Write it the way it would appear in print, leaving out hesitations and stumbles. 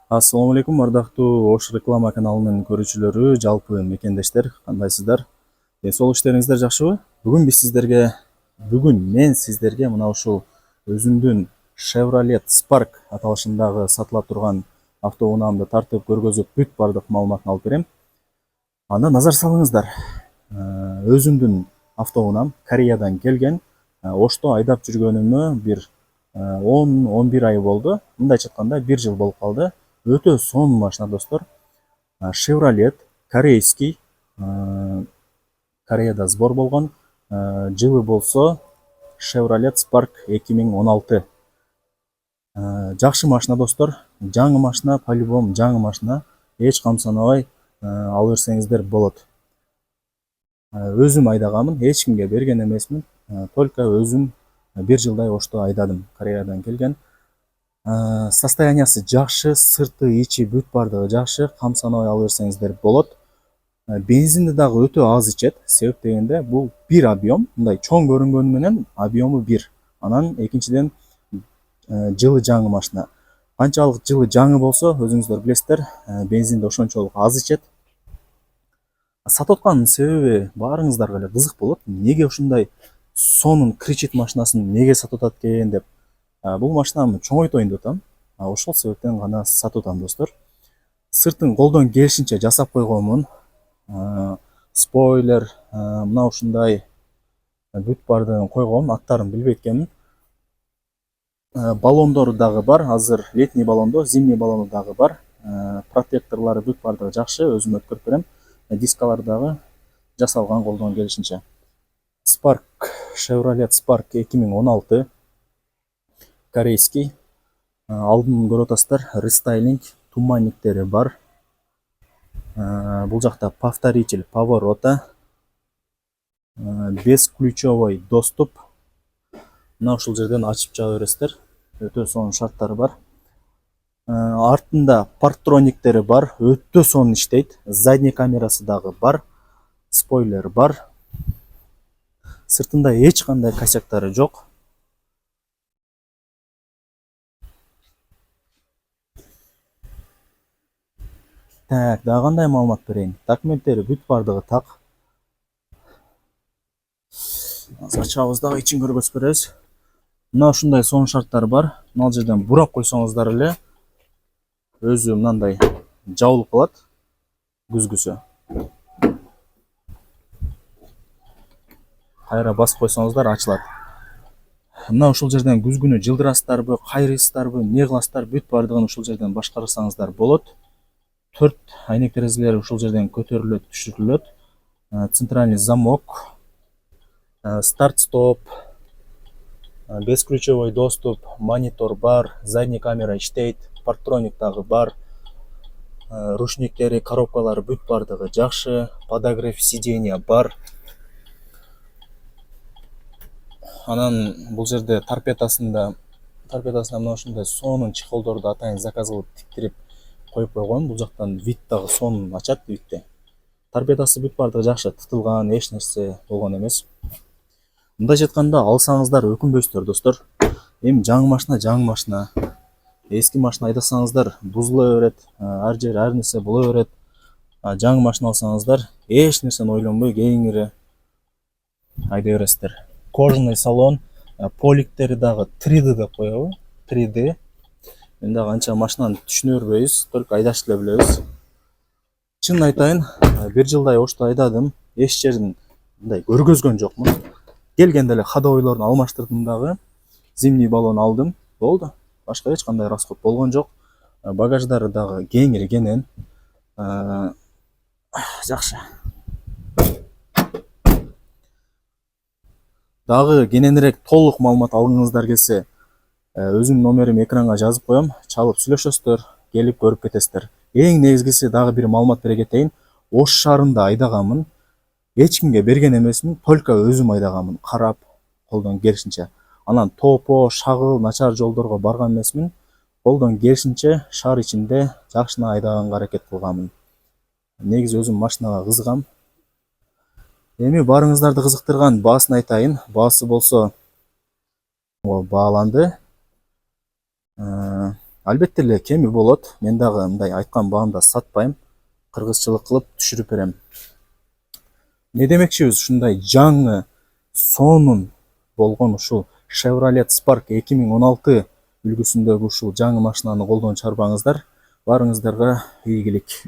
Ассаламу алейкум, ардактуу Ош реклама каналынын көрүүчүлөрү, жалпы мекендештер, кандайсыздар? Ден соолук иштериңиздер жакшыбы? Бүгүн мен сиздерге мына ушул өзүмдүн Chevrolet Spark аталышындагы сатыла турган автоунаамды тартып көргөзүп бүт бардык маалыматын алып берем. Анда назар салыңыздар. Өзүмдүн автоунаам Кореядан келген. Ошто айдап жүргөнүмө бир 10-11 ай болду. Мындайча айтканда 1 жыл болуп калды. Өтө сонун машина достор. Chevrolet корейский, Кореяда сбор болгон. Жылы болсо Chevrolet Spark 2016. Жакшы машина достор. Жаңы машина, по-любому жаңы машина. Эч камсанабай ала берсеңиздер болот. Өзүм айдаганмын, эч кимге берген эмесмин. Только өзүм 1 жылдай ошто айдадым. Кореядан келген. Состояниясы жакшы, сырты, ичи бүт бардыгы жакшы, камсанабай ала берсеңиздер болот. Бензинди дагы өтө аз ичет. Себеп дегенде бул бир объем, мындай чоң көрүнгөнү менен объему бир. Анан экинчиден жылы жаңы машина. Канчалык жылы жаңы болсо, өзүңүздөр билесиздер, бензинди ошончолук аз ичет. Сатып атканын себеби баарыңыздарга эле кызык болот. Неге ушундай сонун кричит машинасын неге сатып атат экен деп. Бул машинамды чоңойтоюн деп атам. Ошол себептен гана сатып атам достор. Сыртын колдон келишинче жасап койгонмун. Спойлер, мына ушундай бүт бардыгын койгом, аттарын билбейт экенмин. Баллондору дагы бар, азыр летний баллондо, зимний баллону дагы бар. Протекторлору бүт бардыгы жакшы, өзүм өткөрүп берем. Дискалар дагы жасалган колдон келишинче. Spark, Chevrolet Spark 2016. Корейский. Алдын көрүп атасыздар, рестайлинг, туманниктери бар. Бул жакта повторитель поворота, бесключевой доступ. Мына ушул жерден ачып жаба бересиздер. Өтө сонун шарттары бар. Артында парктрониктери бар, өтө сонун иштейт. Задний камерасы дагы бар. Спойлер бар. Сыртында эч кандай косяктары жок. Так, дагы кандай маалымат берейин? Документтери бүт бардыгы так. Азыр ачабыз дагы ичин көргөзүп беребиз. Мына ушундай сонун шарттары бар. Мына жерден бурап койсоңуздар эле өзү мындай жабылып калат. Күзгүсү. Кайра басып койсоңуздар ачылат. Мына ушул жерден күзгүнү жылдырасыздарбы, кайрыйсыздарбы, не кыласыздар, бүт бардыгын ушул жерден башкарсаңыздар болот. 4 айнек терезелери ушул жерден көтөрүлөт, түшүрүлөт. Центральный замок, старт-стоп, бесключевой доступ, монитор бар, задний камера иштейт, парктроник дагы бар. Ручниктери, коробкалары бүт бардыгы жакшы, подогрев сиденья бар. Анан бул жерде торпедасында мына ушундай сонун чехолдорду атайын заказ кылып тиктирип коюп койгон. Бул жактан вид дагы сонун ачат видти. Торпедасы бүт бардыгы жакшы, тытылган, эч нерсе болгон эмес. Мындайча айтканда алсаңыздар өкүнбөйсүздөр достор. Эми жаңы машина. Эски машина айдасаңыздар бузула берет, ар жер ар нерсе боло берет. Жаңы машина алсаңыздар эч нерсени ойлонбой кеңири айдай бересиздер. Кожаный салон, поликтери дагы 3D деп коебу, 3D. Мен дагы анча машинаны түшүнө бербейбиз, только айдашты эле билебиз. Чын айтайын, 1 жылдай ошто айдадым, эч жерин мындай көргөзгөн жокмун. Келгенде эле ходовойлорун алмаштырдым дагы, зимний баллон алдым, болду. Башка эч кандай расход болгон жок. Багаждары дагы кеңири кенен. Жакшы. Дагы кененирээк толук маалымат алгыңыздар келсе, өзүмдүн номерим экранга жазып коем, чалып сүйлөшөсүздөр, келип көрүп кетесиздер. Эң негизгиси дагы бир маалымат бере кетейин. Ош шаарында айдаганмын. Эч кимге берген эмесмин, только өзүм айдаганмын, карап, колдон келишинче. Анан топо, шагыл, начар жолдорго барган эмесмин. Колдон келишинче шаар ичинде жакшына айдаганга аракет кылганмын. Негизи өзүм машинага кызыгам. Эми барыңыздарды кызыктырган баасын айтайын. Баасы болсо бааланды. Албетте эле кеми болот. Мен дагы мындай айткан баамда сатпайм. Кыргызчылык кылып түшүрүп берем. Не демекчибиз? Ушундай жаңы сонун болгон ушул Chevrolet Spark 2016 үлгүсүндөгү ушул жаңы машинаны колдон чыгарбаңыздар. Барыңыздарга ийгилик.